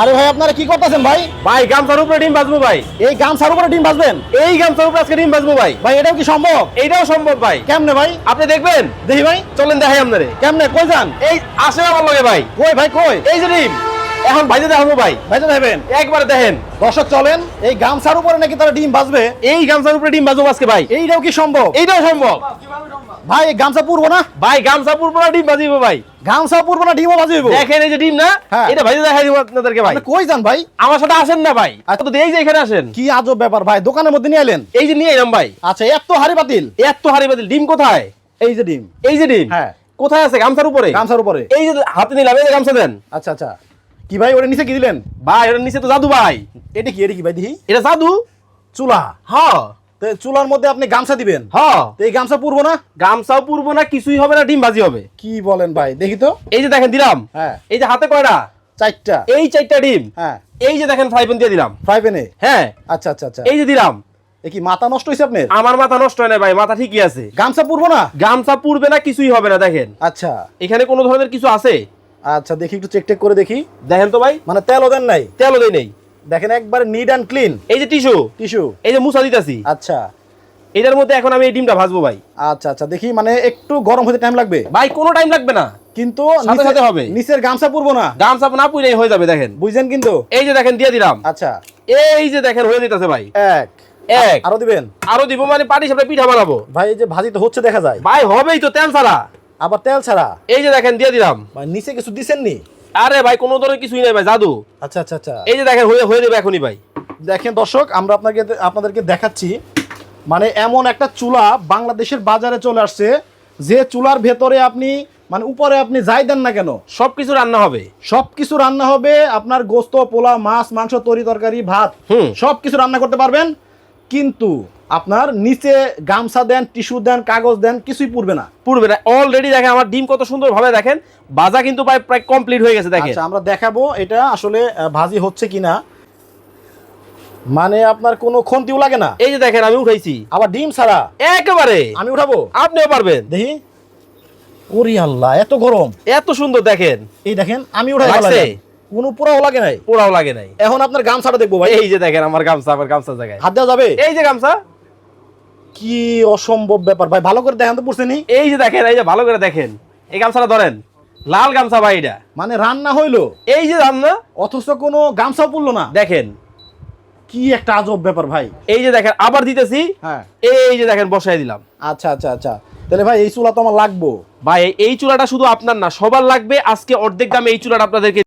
আরে ভাই আপনারা কি করতেছেন ভাই? ভাই গামছার উপরে ডিম ভাজবো ভাই। এই গামছার উপরে ডিম ভাজবেন? এই গামছার উপরে আজকে ডিম ভাজবো ভাই। ভাই এটাও কি সম্ভব? এইটাও সম্ভব ভাই। কেমনে ভাই? আপনি দেখবেন? দেখি ভাই। চলেন দেখাই আপনারে। কেমনে কই যান? এই আসেন আমার লগে ভাই। কই ভাই কই? এই যে ডিম এখন ভাইতে দেখাবো ভাই। ভাইতে দেবেন? একবারে দেখেন। দর্শক চলেন, এই গামছার উপরে নাকি তারা ডিম ভাজবে? এই গামছার উপরে ডিম ভাজবো আজকে ভাই। এইটাও কি সম্ভব? এইটাও সম্ভব ভাই এই গামছা পুরবো না? ভাই। গামছা পুরবো না ডিম ভাজিবো ভাই। গামছা পুরবো না ডিমও ভাজিবো? দেখেন এই যে ডিম না, হ্যাঁ। এটা ভাইতে দেখাই দিব আপনাদেরকে ভাই। আপনি কই যান ভাই? আমার সাথে আসেন না ভাই। তো এই যে এখানে আসেন। কি আজব ব্যাপার ভাই, দোকানের মধ্যে নিয়ে এলেন? এই যে নিয়ে এলাম ভাই। আচ্ছা এত হাড়ি বাতিল? এত হাড়ি বাতিল ডিম কোথায়? এই যে ডিম। এই যে ডিম হ্যাঁ। কোথায় আছে? গামছার উপরে। গামছার উপরে। এই যে হাতে নিলাম, এই যে গামছা দেন। আচ্ছা আচ্ছা। কি ভাই ওটা নিচে কি দিলেন? ভাই ওটার নিচে তো জাদু ভাই। এটা কি ভাই দেখি? এটা জাদু। চুলা? হ্যাঁ। তো চুলার মধ্যে আপনি গামছা দিবেন? হ্যাঁ। তো এই গামছা পুরবো না? গামছাও পুরবো না, কিছুই হবে না, ডিম ভাজি হবে। কি বলেন ভাই, দেখি তো। এই যে দেখেন দিলাম। হ্যাঁ। এই যে হাতে কয়টা? 4টা। এই 4টা ডিম। হ্যাঁ। এই যে দেখেন ফ্রাই প্যান দিয়ে দিলাম। ফ্রাই প্যানে? হ্যাঁ। আচ্ছা আচ্ছা আচ্ছা। এই যে দিলাম। এ কি মাথা নষ্ট হইছে আপনার? আমার মাথা নষ্ট হয় না ভাই, মাথা ঠিকই আছে। গামছা পুরবো না? গামছা পুরবে না, কিছুই হবে না। দেখেন আচ্ছা এখানে কোনো ধরনের কিছু আছে? আচ্ছা দেখি একটু চেক করে দেখি। দেখেন তো ভাই, মানে তেলও দেন নাই? তেলও দেই নেই। দেখেন একবারে নিট অ্যান্ড ক্লিন। এই যে টিস্যু, টিস্যু। এই যে মুছা দিতাছি। আচ্ছা এটার মধ্যে এখন আমি এই ডিমটা ভাজবো ভাই। আচ্ছা আচ্ছা দেখি, মানে একটু গরম হতে টাইম লাগবে ভাই কোনো টাইম লাগবে না, কিন্তু সাথে সাথে হবে। নিচের গামছা পুরবো না? গামছা না পুড়েই হয়ে যাবে। দেখেন বুঝছেন কিন্তু? এই যে দেখেন দিয়ে দিলাম। আচ্ছা এই যে দেখেন হয়ে যেতেছে ভাই। এক এক আরো দিবেন? আরো দিব মানে পাটি সাপটা পিঠা বানাবো ভাই। এই যে ভাজি তো হচ্ছে দেখা যায়। ভাই, হবেই তো তেল ছাড়া। আবার তেল ছাড়া? এই যে দেখেন দিয়ে দিলাম। ভাই নিচে কিছু দিছেন নি? আরে ভাই কোনো ধরনের কিছুই নাই ভাই, জাদু। আচ্ছা আচ্ছা আচ্ছা। এই যে দেখেন হয়ে যাবে এখনই ভাই। দেখেন দর্শক, আমরা আপনাদেরকে দেখাচ্ছি, মানে এমন একটা চুলা বাংলাদেশের বাজারে চলে আসছে, যে চুলার ভেতরে আপনি মানে উপরে আপনি যাই দেন না কেন সবকিছু রান্না হবে। সবকিছু রান্না হবে। আপনার গোস্ত, পোলাও, মাছ, মাংস, তরি তরকারি, ভাত সবকিছু রান্না করতে পারবেন। কিন্তু আপনার নিচে গামছা দেন, টিস্যু দেন, কাগজ দেন, কিছুই পুড়বে না। পুড়বে না। অলরেডি দেখেন আমার ডিম কত সুন্দর ভাবে দেখেন ভাজা কিন্তু প্রায় কমপ্লিট হয়ে গেছে। দেখেন আচ্ছা আমরা দেখাবো এটা আসলে ভাজি হচ্ছে কিনা। মানে আপনার কোনো খন্তিও লাগে না। এই যে দেখেন আমি উঠাইছি আবার ডিম ছাড়া একেবারে। আমি উঠাবো? আপনিও পারবেন। দেখি। ওরে আল্লাহ, এত গরম! এত সুন্দর দেখেন। এই দেখেন আমি উঠাই লাগছে? কোনো পোড়াও লাগে নাই? পোড়াও লাগে নাই। এখন আপনার গামছাটা দেখবো ভাই। এই যে দেখেন আমার গামছা, আমার গামছা জায়গায় হাত দেওয়া যাবে? এই যে গামছা। কি অসম্ভব ব্যাপার ভাই, ভালো করে দেখেন তো পুড়ছেনি? এই যে দেখেন, এই যে ভালো করে দেখেন, এই গামছাটা ধরেন, লাল গামছা ভাই এটা। মানে রান্না হইলো, এই যে রান্না, অথচ কোনো গামছা পুড়লো না। দেখেন কি একটা আজব ব্যাপার ভাই। এই যে দেখেন আবার দিতেছি। হ্যাঁ। এই যে দেখেন বসাই দিলাম। আচ্ছা আচ্ছা আচ্ছা, তাহলে ভাই এই চুলা তো আমার লাগবো। ভাই এই চুলাটা শুধু আপনার না, সবার লাগবে। আজকে অর্ধেক দামে এই চুলাটা আপনাদেরকে